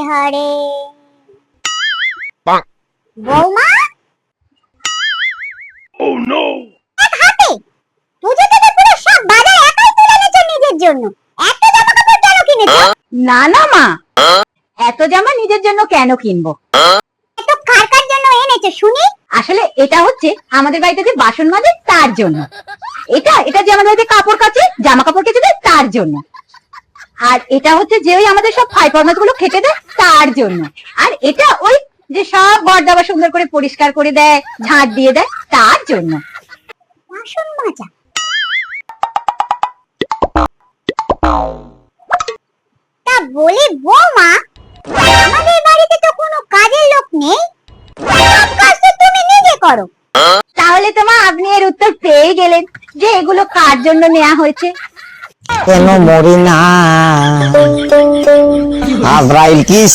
হরে বৌমা এক হাতে পুজো থেকে পুরো সব বাজার একাই তুলে এনেছো নিজের জন্য। এত জামা কাপড় কেন কিনেছো? না না মা, এত জামা নিজের জন্য কেন কিনবো? এত কার জন্য এনেছো শুনি? আসলে এটা হচ্ছে আমাদের বাড়িতে যে বাসন মাজে তার জন্য। এটা যে আমাদের বাড়িতে কাপড় কাচে, জামা কাপড় কেচে দেয় তার জন্য। আর এটা হচ্ছে যে ওই আমাদের সব ফাই ফরমাস গুলো খেতে দেয় তার জন্য। আর এটা ওই যে সব ঘর দাবা সুন্দর করে পরিষ্কার করে দেয়, ঝাঁট দিয়ে দেয় তার জন্য। বাসন মাজা? তা বলি বৌমা, আমাদের বাড়িতে তো কোনো কাজের লোক নেই, সব কাজ তো তুমি নিজে করো। তাহলে তো মা আপনি এর উত্তর পেয়ে গেলেন যে এগুলো কার জন্য নেওয়া হয়েছে। কেন মরি না আজরাইল কি